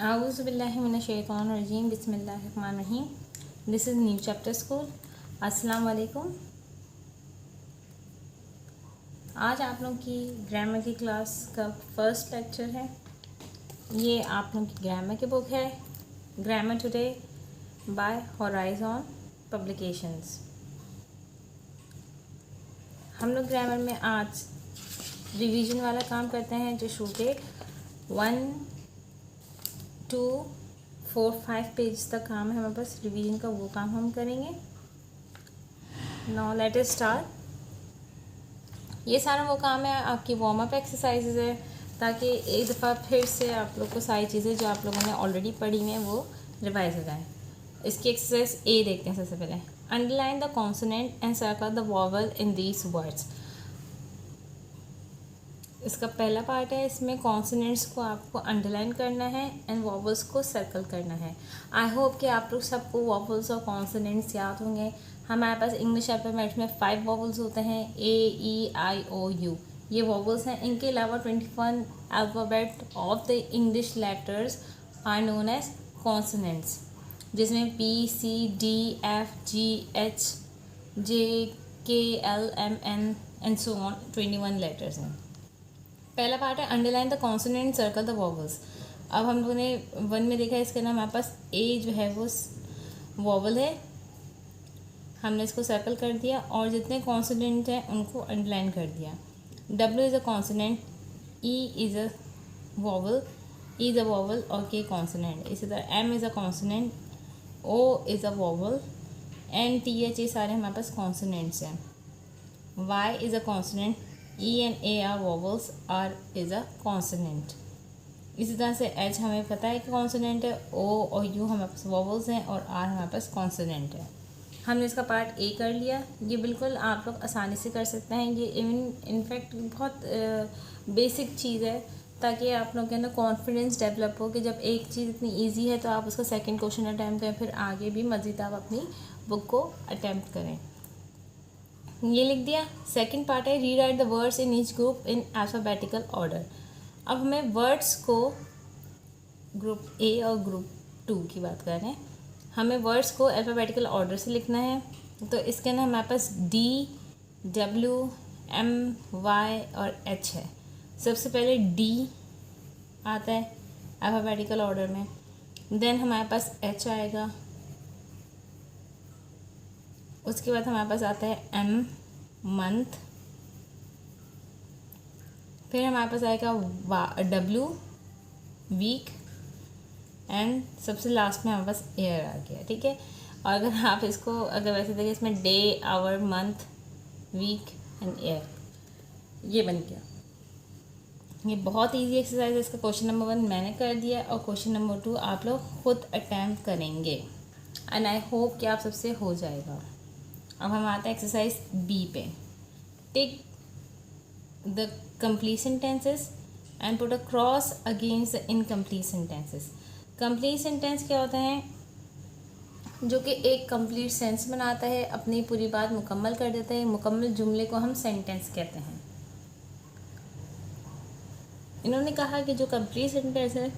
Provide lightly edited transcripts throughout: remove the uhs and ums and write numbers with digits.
आऊज़ुबिल्लाहिमिनश्शैतानिर्रजीम बिस्मिल्लाहिर्रहमानिर्रहीम। This is new chapter school. अस्सलाम वालेकुम। आज आप लोगों की ग्रामर की क्लास का फर्स्ट लेक्चर है। ये आप लोगों की ग्रामर की बुक है, grammar today by Horizon publications. हम लोग ग्रामर में आज रिवीजन वाला काम करते हैं, जो शुरू के 1, 2, 4, 5 पेज तक काम है हमारे पास रिवीजन का, वो काम हम करेंगे। Now let us start. ये सारा वो काम है, आपकी वार्म अप एक्सरसाइजेज है, ताकि एक दफ़ा फिर से आप लोग को सारी चीज़ें जो आप लोगों ने ऑलरेडी पढ़ी हैं वो रिवाइज हो जाए। इसकी एक्सरसाइज ए देखते हैं। सबसे पहले underline the consonant and circle the vowel in these words. इसका पहला पार्ट है, इसमें कॉन्सोनेंट्स को आपको अंडरलाइन करना है एंड वॉवल्स को सर्कल करना है। आई होप कि आप लोग सबको वॉवल्स और कॉन्सोनेंट्स याद होंगे। हमारे पास इंग्लिश अल्फ़ाबेट में 5 वॉवल्स होते हैं, AEIOU, ये वॉवल्स हैं। इनके अलावा 21 alphabet of the English letters are known as consonants, जिसमें PCDFGHJKLMN and so on 21 letters हैं। पहला पार्ट है underline the consonant circle the vowels. अब हम लोगों ने 1 में देखा है, इसके अंदर हमारे पास ए जो है वो वॉवल है, हमने इसको सर्कल कर दिया और जितने कॉन्सोनेंट हैं उनको अंडरलाइन कर दिया। W is a consonant, E is a vowel, E is a vowel और K कॉन्सोनेंट। इसी तरह M is a consonant, O is a vowel, N TH ये सारे हमारे पास कॉन्सोनेंट्स हैं। Y is a consonant, E and A are vowels, R is a consonant। इसी तरह से H हमें पता है कि कॉन्सोनेंट है, O और U हमारे पास वॉवल्स हैं और R हमारे पास कॉन्सोनेंट है। हमने इसका पार्ट ए कर लिया। ये बिल्कुल आप लोग आसानी से कर सकते हैं। ये इनफैक्ट बहुत बेसिक चीज़ है, ताकि आप लोगों के अंदर कॉन्फिडेंस डेवलप हो कि जब एक चीज़ इतनी ईजी है तो आप उसका सेकेंड क्वेश्चन अटैम्प्ट करें, फिर आगे भी मज़ीद आप अपनी बुक को अटैम्प्ट करें। ये लिख दिया। सेकंड पार्ट है rewrite the words in each group in alphabetical order. अब हमें वर्ड्स को ग्रुप ए और ग्रुप 2 की बात कर रहे हैं, हमें वर्ड्स को अल्फ़ाबेटिकल ऑर्डर से लिखना है। तो इसके अंदर हमारे पास D, W, M, Y और H है। सबसे पहले D आता है अल्फ़ाबेटिकल ऑर्डर में, देन हमारे पास H आएगा, उसके बाद हमारे पास आता है M मंथ, फिर हमारे पास आएगा W वीक, एंड सबसे लास्ट में हमारे पास ईयर आ गया। ठीक है, और अगर आप इसको अगर वैसे देखें, इसमें day, hour, month, week and year, ये बन गया। ये बहुत इजी एक्सरसाइज है। इसका क्वेश्चन नंबर 1 मैंने कर दिया और क्वेश्चन नंबर 2 आप लोग खुद अटैम्प्ट करेंगे एंड आई होप कि आप सबसे हो जाएगा। अब हम आते हैं एक्सरसाइज बी पे। Tick the complete sentences and put a cross against the incomplete sentences. Complete sentence क्या होता है? जो कि एक कंप्लीट सेंस बनाता है, अपनी पूरी बात मुकम्मल कर देता है। मुकम्मल जुमले को हम सेंटेंस कहते हैं। इन्होंने कहा कि जो कंप्लीट सेंटेंस है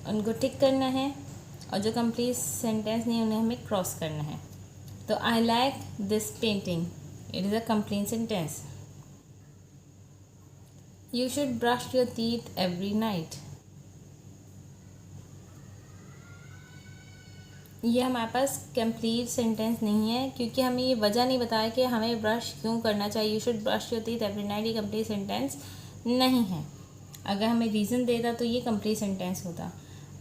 उनको टिक करना है और जो कंप्लीट सेंटेंस नहीं उन्हें हमें क्रॉस करना है। तो I like this painting, it is a complete sentence. You should brush your teeth every night, ये हमारे पास कंप्लीट सेंटेंस नहीं है, क्योंकि हमें ये वजह नहीं बताया कि हमें ब्रश क्यों करना चाहिए। You should brush your teeth every night, ये कंप्लीट सेंटेंस नहीं है। अगर हमें रीज़न देता तो ये कंप्लीट सेंटेंस होता।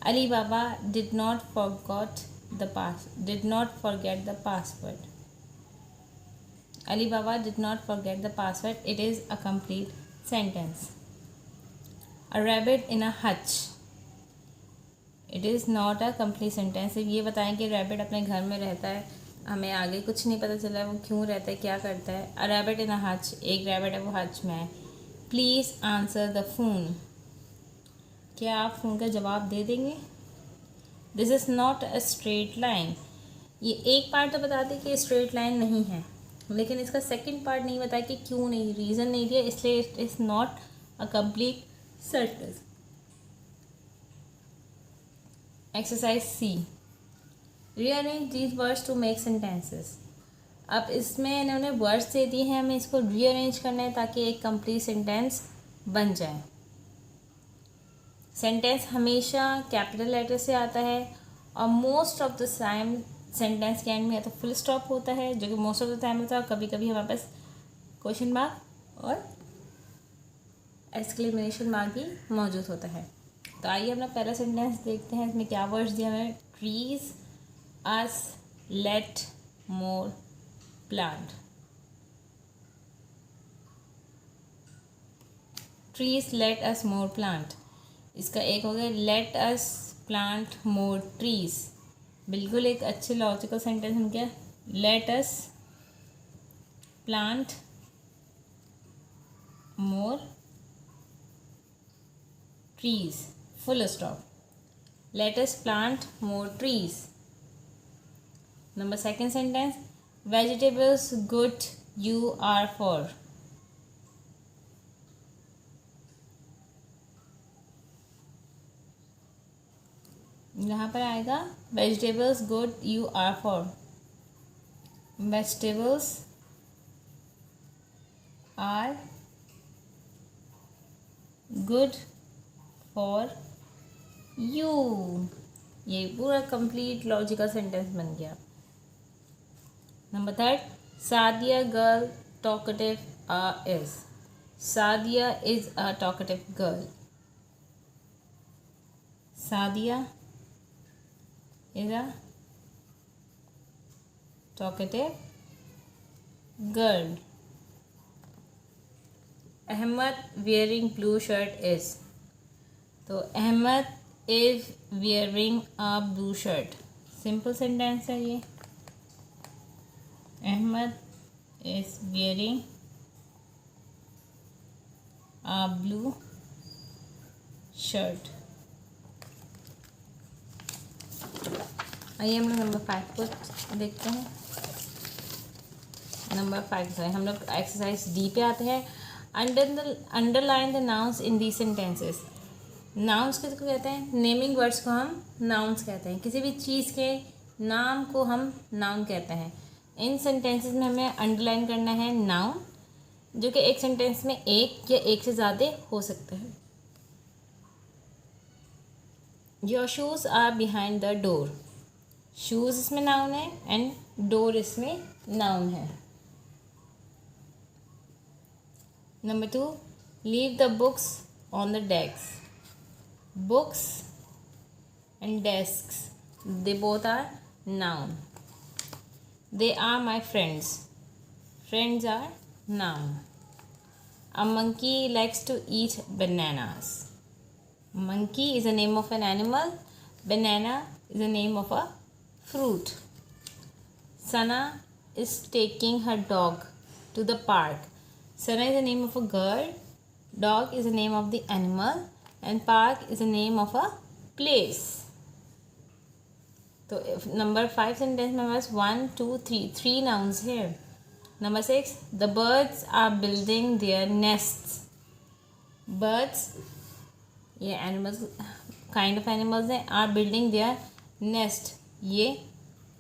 Ali Baba did not forget the password. Ali Baba did not forget the password, it is a complete sentence. A rabbit in a hutch, it is not a complete sentence. सिर्फ ये बताएं कि rabbit अपने घर में रहता है, हमें आगे कुछ नहीं पता चला वो क्यों रहता है, क्या करता है। अ रैबिट इन अ हच, एक रैबिट है वो हच में है। प्लीज़ आंसर द फ़ोन, क्या आप फ़ोन का जवाब दे देंगे। This is not a straight line, ये एक पार्ट तो बता दें कि स्ट्रेट लाइन नहीं है, लेकिन इसका सेकंड पार्ट नहीं बताया कि क्यों नहीं, रीज़न नहीं दिया, इसलिए it is not a complete sentence. Exercise C, rearrange these words to make sentences. अब इसमें इन्होंने वर्ड्स दे दिए हैं, हमें इसको रीअरेंज करना है ताकि एक कंप्लीट सेंटेंस बन जाए। सेंटेंस हमेशा कैपिटल लेटर से आता है और most of the time sentence के एंड में या तो फुल स्टॉप होता है, जो कि मोस्ट ऑफ द टाइम होता है, और कभी कभी हमारे पास क्वेश्चन मार्क और एक्सक्लेमेशन मार्क भी मौजूद होता है। तो आइए अपना पहला सेंटेंस देखते हैं, इसमें क्या वर्ड्स दिए हमें। Trees us let more plant. Trees let us more plant, इसका एक हो गया let us plant more trees. बिल्कुल एक अच्छे लॉजिकल सेंटेंस बन गया। Let us plant more trees, full stop. Let us plant more trees. Number second sentence, vegetables good you are for. यहाँ पर आएगा vegetables good you are for. Vegetables are good for you. ये पूरा complete logical sentence बन गया। Number third, Sadia girl talkative is. Sadia is a talkative girl. Sadia is a talkative girl. Ahmed wearing blue shirt is. तो Ahmad is wearing a blue shirt. Simple sentence है ये। Ahmad is wearing a blue shirt. आइए हम लोग number 5 को देखते हैं। Number 5 से हम लोग एक्सरसाइज डी पे आते हैं। Underline the nouns in the sentences. Nouns किसको कहते हैं? नेमिंग वर्ड्स को हम नाउन्स कहते हैं। किसी भी चीज़ के नाम को हम नाउन कहते हैं। इन सेंटेंसेस में हमें अंडरलाइन करना है नाउन, जो कि एक सेंटेंस में एक या एक से ज़्यादा हो सकते हैं। Your shoes are behind the door. Shoes इसमें नाउन है एंड डोर इसमें नाउन है। Number 2, leave the books on the desk. Books and desks, they both are noun. They are my friends. Friends are noun. A monkey likes to eat bananas. Monkey is the name of an animal. Banana is the name of a fruit. Sana is taking her dog to the park. Sana is the name of a girl. Dog is the name of the animal. And park is the name of a place. So number 5 sentence में was 1, 2, 3 nouns here. Number 6, the birds are building their nests. Birds, ये animals, kind of animals हैं। Are building their nest, ये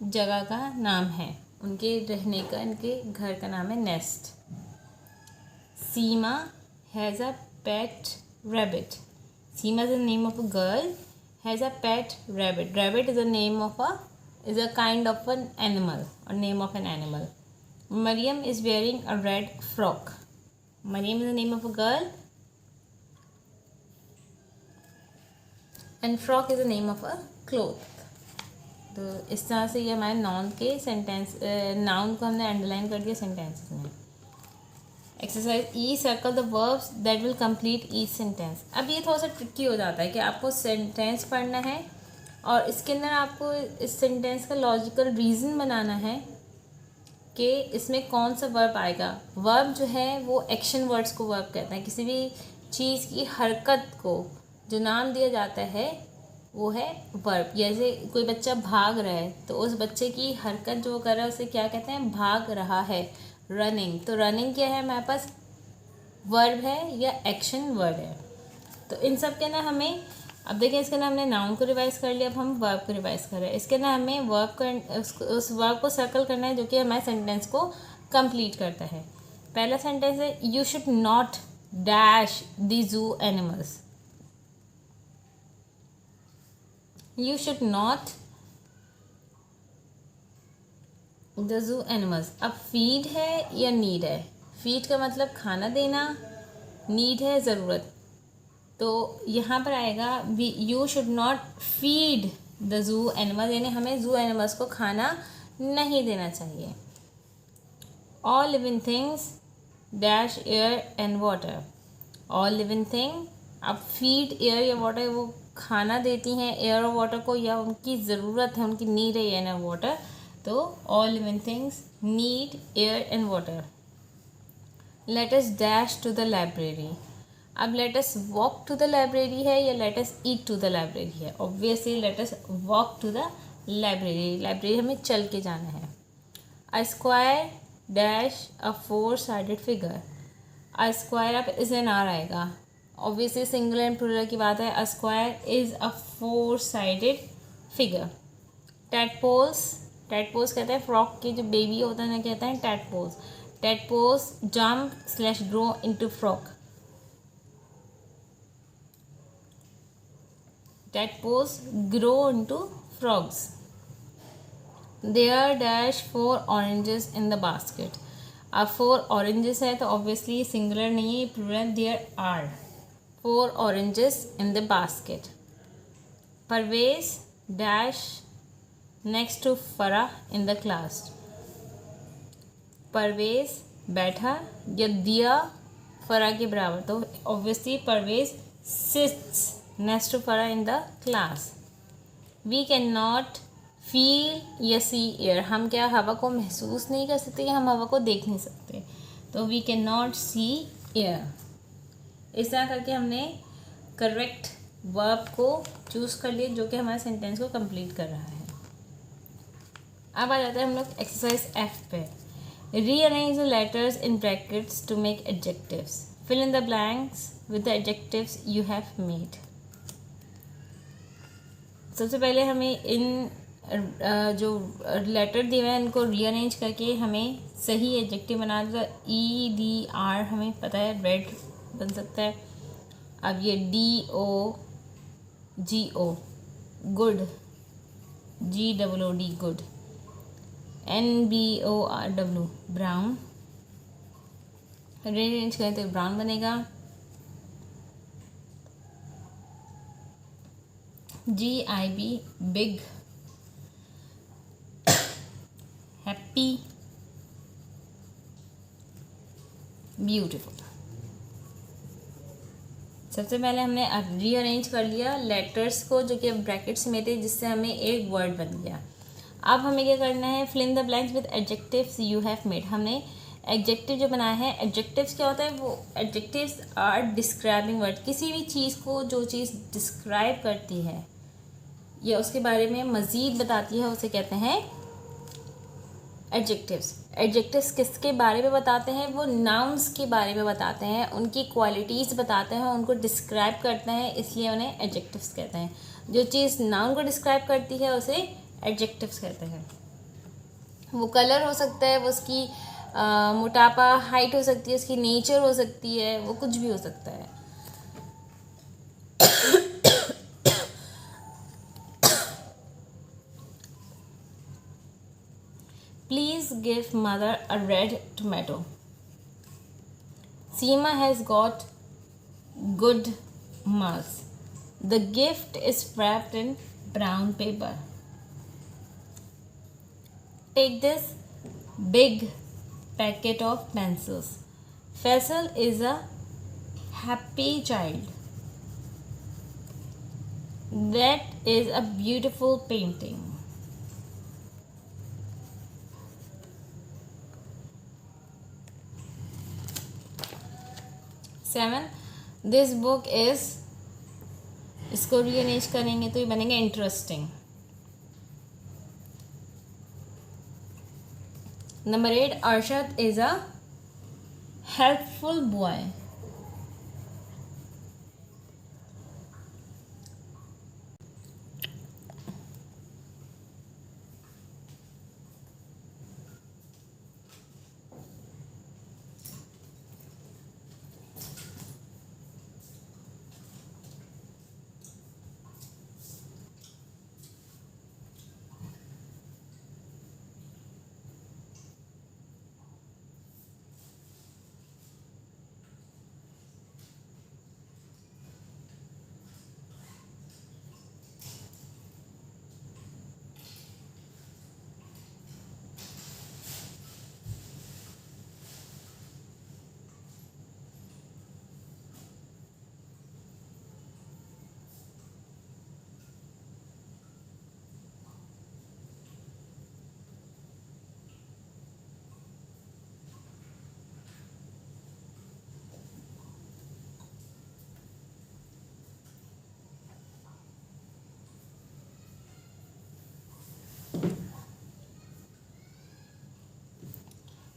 जगह का नाम है, उनके रहने का, इनके घर का नाम है nest. Seema has a pet rabbit. Seema is the name of a girl, has a pet rabbit. Rabbit is a name of is a kind of an animal और name of an animal. Mariam is wearing a red frock. Mariam is the name of a girl and frock is the name of a cloth. तो इस तरह से ये हमारे noun के sentence, noun को हमने अंडरलाइन कर दिया सेंटेंसेस में। Exercise E, circle the verbs that will complete each sentence. अब ये थोड़ा सा ट्रिकी हो जाता है कि आपको सेंटेंस पढ़ना है और इसके अंदर आपको इस सेंटेंस का लॉजिकल रीज़न बनाना है कि इसमें कौन सा वर्ब आएगा। वर्ब जो है वो एक्शन वर्ड्स को वर्ब कहते हैं। किसी भी चीज़ की हरकत को जो नाम दिया जाता है वो है वर्ब। जैसे कोई बच्चा भाग रहा है तो उस बच्चे की हरकत जो कर रहा है उसे क्या कहते हैं? भाग रहा है, रनिंग। तो रनिंग क्या है? हमारे पास वर्ब है या एक्शन वर्ड है। तो इन सब के ना हमें अब देखिए इसके अंदर हमने नाउन को रिवाइज कर लिया, अब हम वर्ब को रिवाइज कर रहे हैं। इसके अंदर हमें वर्ब को उस वर्ब को सर्कल करना है जो कि हमारे सेंटेंस को कंप्लीट करता है। पहला सेंटेंस है you should not dash the zoo animals. You should not the zoo animals. अब फीड है या नीड है? फीड का मतलब खाना देना, नीड है ज़रूरत, तो यहाँ पर आएगा you should not feed the zoo animal, यानी हमें जू एनिमल्स को खाना नहीं देना चाहिए। All living things dash air and water. All living thing, अब फीड एयर या वाटर, वो खाना देती हैं एयर और वाटर को, या उनकी ज़रूरत है, उनकी नीड है एयर एंड वाटर, तो all living things need air and water. Let us dash to the library. अब let us walk to the library है या let us eat to the library है? Obviously let us walk to the library. Library हमें चल के जाना है। A square dash a four sided figure. A square, अब इज एन आर आएगा, ऑब्वियसली सिंगुलर एंड प्लूरल की बात है। A square is a four sided figure. Tadpoles, tadpoles कहते हैं फ्रॉक के जो बेबी होता है ना, कहते हैं tadpoles. Tadpoles jump slash grow into frog. Tadpoles grow into frogs. There dash 4 oranges in the basket. अब 4 oranges है तो ऑब्वियसली सिंगुलर नहीं है, plural. There are 4 oranges in the basket. Parvez dash next to Farah in the class. Parvez बैठा या दिया फरा के बराबर, तो obviously Parvez sits next to Farah in the class. We cannot feel या see air. हम क्या हवा को महसूस नहीं कर सकते या हम हवा को देख नहीं सकते, तो we cannot see air। इस तरह करके हमने करेक्ट वर्ब को चूज़ कर लिया जो कि हमारे सेंटेंस को कंप्लीट कर रहा है। अब आ जाते हैं हम लोग एक्सरसाइज F पे। Rearrange the letters in brackets to make adjectives. Fill in the blanks with the adjectives you have made. सबसे पहले हमें इन जो लेटर दिए हुए हैं इनको रीअरेंज करके हमें सही एडजेक्टिव बना दो। EDR हमें पता है रेड बन सकता है। अब ये DOGO good, GOOD good, NBORW brown. Rearrange करें तो ब्राउन बनेगा। GIB big, happy, beautiful. सबसे पहले हमने अब रीअरेंज कर लिया लेटर्स को जो कि ब्रैकेट्स में थे, जिससे हमें एक वर्ड बन गया। अब हमें क्या करना है? Fill in the blanks with adjectives you have made. हमने एडजेक्टिव जो बनाया है, एडजेक्टिव्स क्या होता है? वो एडजेक्टिव्स आर डिस्क्राइबिंग वर्ड। किसी भी चीज़ को जो चीज़ डिस्क्राइब करती है या उसके बारे में मज़ीद बताती है उसे कहते हैं एडजेक्टिव्स। एडजेक्टिव्स किसके बारे में बताते हैं? वो नाउन्स के बारे में बताते हैं, उनकी क्वालिटीज़ बताते हैं, उनको डिस्क्राइब करते हैं, इसलिए उन्हें एडजेक्टिव्स कहते हैं। जो चीज़ नाउन को डिस्क्राइब करती है उसे एडजेक्टिव्स कहते हैं। वो कलर हो सकता है, वो उसकी मोटापा, हाइट हो सकती है, उसकी नेचर हो सकती है, वो कुछ भी हो सकता है। Please give mother a red tomato. Seema has got good marks. The gift is wrapped in brown paper. Take this big packet of pencils. Faisal is a happy child. That is a beautiful painting. Seven, this book is, इसको rearrange करेंगे तो ये बनेंगे interesting. Number 8, Arshad is a helpful boy.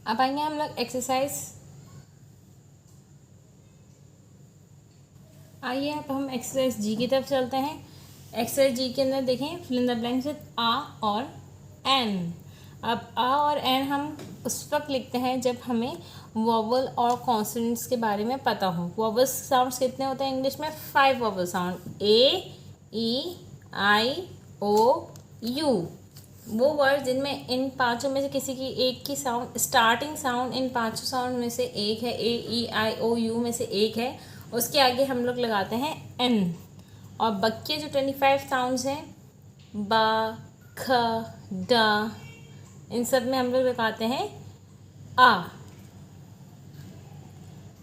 अब आएंगे हम लोग exercise. आइए अब हम एक्सरसाइज जी की तरफ चलते हैं। एक्सरसाइज जी के अंदर देखें, fill in the blanks with a और एन। अब आ और एन हम उस वक्त लिखते हैं जब हमें वोवल और कॉन्सोनेंट्स के बारे में पता हो। वोवल साउंड्स कितने होते हैं इंग्लिश में? 5 vowel sound, A, E, I, O, U. वो वर्ड जिनमें इन पांचों में से किसी की एक की साउंड, स्टार्टिंग साउंड इन पांचों साउंड में से एक है, ए, ई, आई, ओ, यू में से एक है, उसके आगे हम लोग लगाते हैं एन। और बाकी जो 25 साउंड्स हैं, बा, ख, डा, इन सब में हम लोग लगाते हैं a.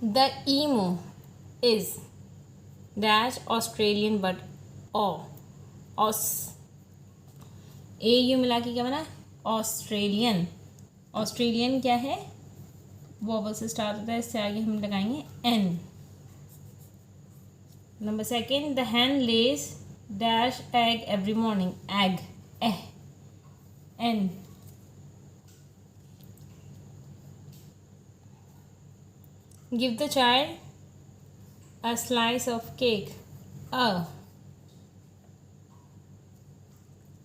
The emu is dash Australian but ऑस, ए यू मिला के क्या बना? ऑस्ट्रेलियन। ऑस्ट्रेलियन क्या है? वोवल से स्टार्ट होता है, इससे आगे हम लगाएंगे एन। नंबर सेकेंड, द hen lays dash egg every morning, egg, n। give the child a slice of cake, a।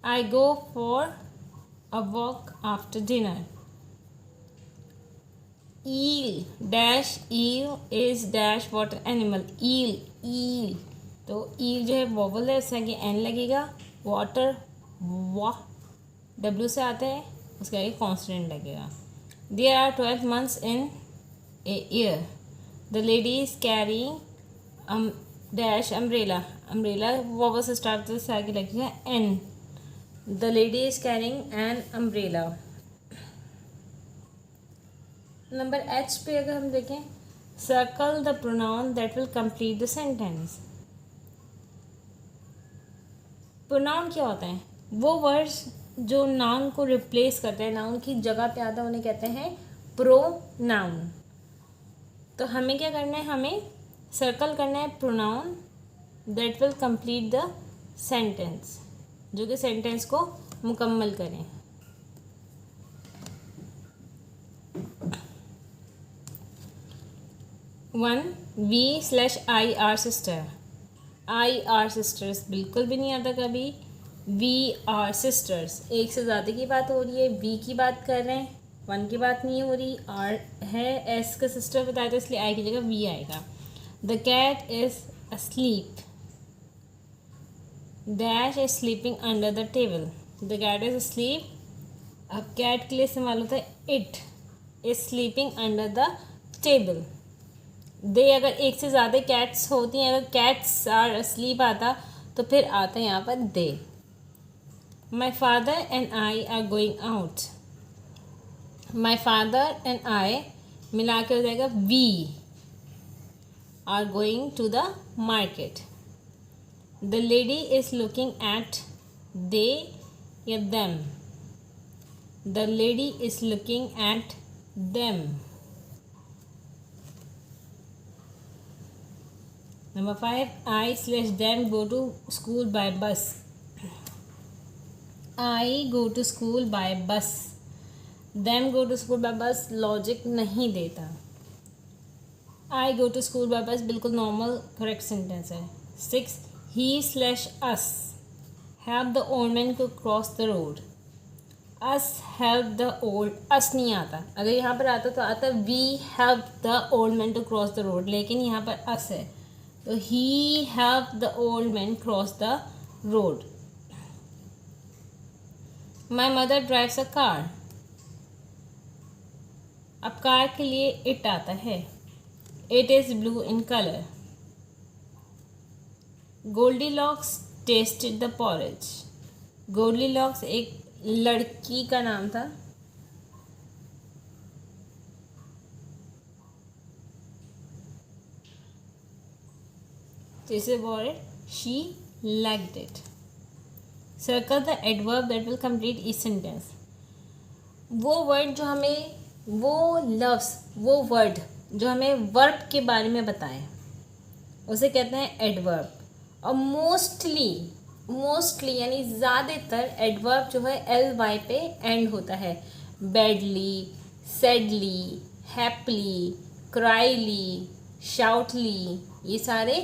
I go for a walk after dinner, eel dash eel is dash water animal, eel, eel। तो ईल जो है vowel है, इससे आगे N लगेगा। Water, वा, W से आता है, उसके आगे कॉन्सोनेंट लगेगा। There are 12 months in a year, the lady is carrying dash umbrella, umbrella vowel से स्टार्ट होता है, इससे आगे लगेगा an. The lady is carrying an umbrella। Number H पे अगर हम देखें, circle the pronoun that will complete the sentence. Pronoun क्या होता है? वो वर्ड्स जो नाउन को रिप्लेस करते हैं, नाउन की जगह पे आता है, उन्हें कहते हैं प्रोनाउन। तो हमें क्या करना है? हमें सर्कल करना है pronoun that will complete the sentence, जो कि सेंटेंस को मुकम्मल करें। One, we slash I are sister. I are sisters बिल्कुल भी नहीं आता कभी। वी आर सिस्टर्स, एक से ज़्यादा की बात हो रही है, वी की बात कर रहे हैं, वन की बात नहीं हो रही। आर है, एस का सिस्टर बताया था, इसलिए आई की जगह वी आएगा। The cat is asleep, dash is sleeping under the table, the cat is asleep. अब कैट के लिए इस्तेमाल होता है it is sleeping under the table. They अगर एक से ज़्यादा कैट्स होती हैं, अगर कैट्स आर अस्लीप आता तो फिर आता है यहाँ पर they. My father and I are going out, my father and I मिला के हो जाएगा we are going to the market. The lady is looking at they या them, the lady is looking at them. Number 5, I slash them go to school by bus, I go to school by bus, them go to school by bus logic नहीं देता। I go to school by bus बिल्कुल normal correct sentence है। 6, he slash us help the old man to cross the road, us help the old, us नहीं आता। अगर यहाँ पर आता तो आता we help the old man to cross the road, लेकिन यहाँ पर us है तो he helped the old man cross the road। My mother drives a car, अब कार के लिए it आता है, it is blue in color। Goldilocks tasted the porridge, Goldilocks एक लड़की का नाम था। This is word she liked it। Circle the adverb that will complete each sentence। वो वर्ड जो हमें, वो लफ्ज़, वो वर्ड जो हमें वर्ब के बारे में बताए उसे कहते हैं एडवर्ब। और मोस्टली यानी ज़्यादातर एडवर्ब जो है एल वाई पे एंड होता है। बैडली, सैडली, हैप्पली, क्राइली, शाउटली, ये सारे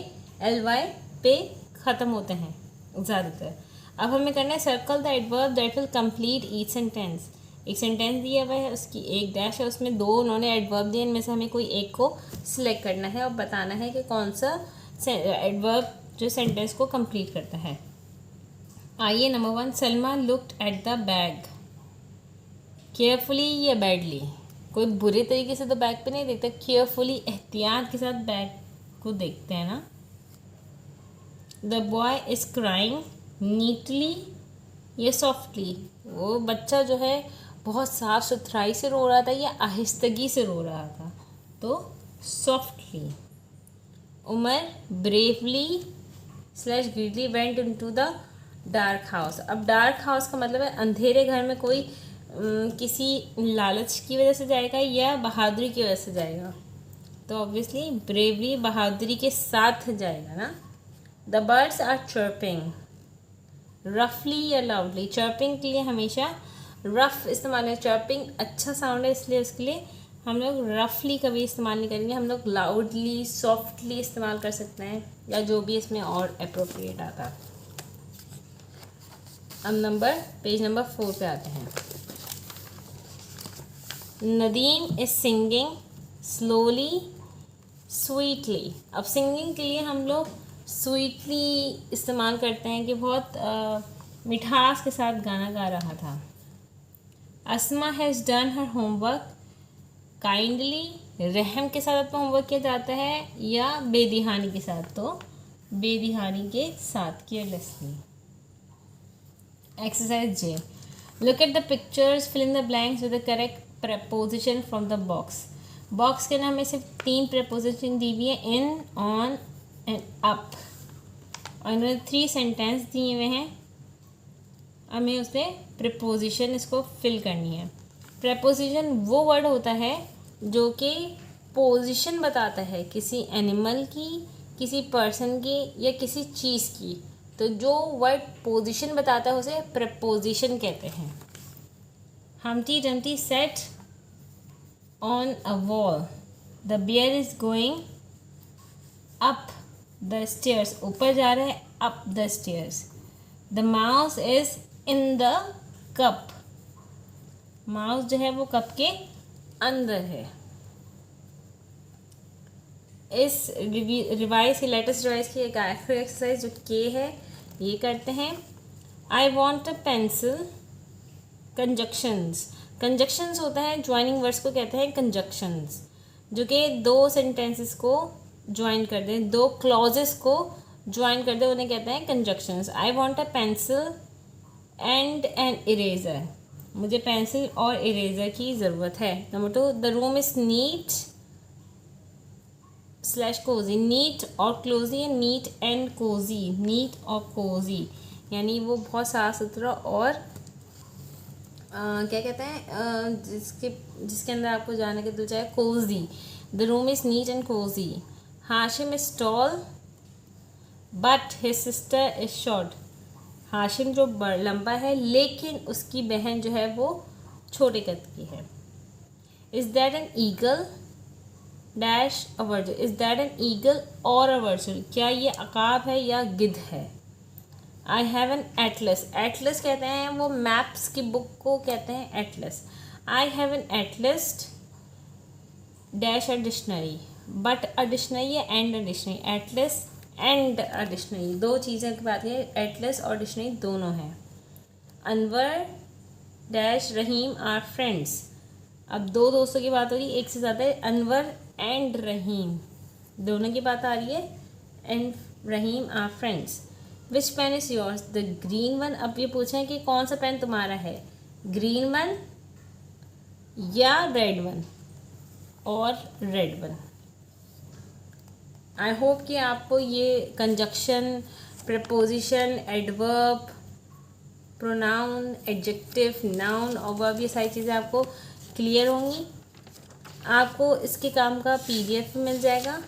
ly पे ख़त्म होते हैं ज़्यादातर। अब हमें करना है circle the adverb that will complete each sentence. एक सेंटेंस दिया हुआ है, उसकी एक डैश है, उसमें दो उन्होंने एडवर्ब दिए, इनमें से हमें कोई एक को सिलेक्ट करना है और बताना है कि कौन सा एडवर्ब जो सेंटेंस को कंप्लीट करता है। आइए, number 1, Salma looked at the bag. Carefully या बैडली? कोई बुरे तरीके से तो बैग पे नहीं देखता, केयरफुली, एहतियात के साथ बैग को देखते हैं ना। The boy is crying neatly या सॉफ्टली? वो बच्चा जो है बहुत साफ सुथराई से रो रहा था या आहिस्तगी से रो रहा था, तो softly. Umar bravely slash greedily went into the dark house. अब डार्क हाउस का मतलब है अंधेरे घर में कोई किसी लालच की वजह से जाएगा या बहादुरी की वजह से जाएगा, तो ऑब्वियसली ब्रेवली बहादुरी के साथ जाएगा ना। द बर्ड्स आर चर्पिंग रफली या लाउडली? चर्पिंग के लिए हमेशा रफ इस्तेमाल है, चर्पिंग अच्छा साउंड है इसलिए उसके लिए हम लोग रफली कभी इस्तेमाल नहीं करेंगे, हम लोग लाउडली सॉफ्टली इस्तेमाल कर सकते हैं या जो भी इसमें और अप्रोप्रिएट आता है। अब पेज नंबर 4 पे आते हैं। Nadeem is singing slowly sweetly. अब सिंगिंग के लिए हम लोग स्वीटली इस्तेमाल करते हैं कि बहुत मिठास के साथ गाना गा रहा था। Asma has done her homework kindly, रहम के साथ अपना होमवर्क किया जाता है या बेदिहानी के साथ? तो बेदिहानी के साथ, carelessly. Exercise J, look at the pictures, fill in the blanks with the correct preposition from the box. Box के नाम में सिर्फ 3 preposition दी हुई है, इन, ऑन एंड अप, और इन्होंने 3 सेंटेंस दिए हुए हैं, हमें उसमें preposition इसको फिल करनी है। preposition वो वर्ड होता है जो कि पोजीशन बताता है किसी एनिमल की, किसी पर्सन की या किसी चीज़ की, तो जो वर्ड पोजीशन बताता है उसे preposition कहते हैं। Humpty Dumpty sat on a wall. The bear is going up the stairs. ऊपर जा रहा है, up the stairs. The mouse is in the cup. Mouse जो है वो कप के अंदर है। इस रिवाइज की लेटेस्ट रिवाइज की एक आखिरी एक्सरसाइज जो के है ये करते हैं। I want a pencil। Conjunctions होता है, ज्वाइनिंग वर्ड्स को कहते हैं कंजक्शंस, जो कि 2 सेंटेंसेस को ज्वाइन कर दें, 2 क्लॉजेस को ज्वाइन कर दें, उन्हें कहते हैं conjunctions. I want a pencil and an eraser. मुझे पेंसिल और इरेज़र की ज़रूरत है। Number 2, the room is neat slash cosy. Neat और cosy, neat and cosy, neat और कोजी यानी वो बहुत साफ़ सुथरा और क्या कहते हैं जिसके अंदर आपको जाने का दिल चाहे, cosy. The room is neat and cosy. Hashim is tall but his sister is short. Hashim जो लंबा है लेकिन उसकी बहन जो है वो छोटे कद की है। Is that an eagle dash a virtual? Is that an eagle और अ वर्चुअल? क्या ये अकाब है या गिद्ध है? I have an atlas. Atlas कहते हैं वो मैप्स की बुक को कहते हैं atlas. I have an atlas dash a dictionary, but a dictionary या and a dictionary? Atlas and a dictionary, 2 चीज़ों की बात है, एटलस और डिक्शनरी दोनों हैं। Anwar dash Rahim are friends. अब 2 दोस्तों की बात हो रही है, एक से ज़्यादा है, अनवर एंड रहीम दोनों की बात आ रही है, and Rahim are friends. Which pen is yours? The green one. अब ये पूछें कि कौन सा पेन तुम्हारा है, ग्रीन वन या रेड वन, और रेड वन। आई होप कि आपको ये conjunction, preposition, adverb, pronoun, adjective, noun और वर्ब, ये सारी चीज़ें आपको क्लियर होंगी। आपको इसके काम का PDF मिल जाएगा,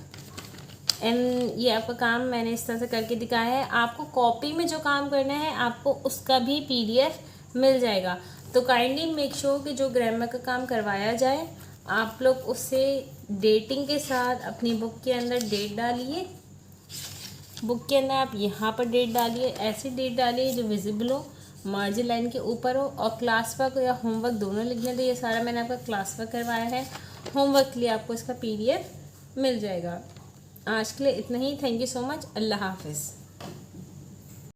एंड ये आपका काम मैंने इस तरह से करके दिखाया है। आपको कॉपी में जो काम करना है आपको उसका भी PDF मिल जाएगा। तो काइंडली मेक श्योर कि जो ग्रामर का काम करवाया जाए आप लोग उससे डेटिंग के साथ अपनी बुक के अंदर डेट डालिए। बुक के अंदर आप यहाँ पर डेट डालिए, ऐसी डेट डालिए जो विजिबल हो, मार्जिन लाइन के ऊपर हो, और क्लास वर्क या होमवर्क दोनों लिखने दो। ये सारा मैंने आपका क्लास वर्क करवाया है, होमवर्क के लिए आपको इसका PDF मिल जाएगा। आज के लिए इतना ही। Thank you so much. अल्लाह हाफिज़।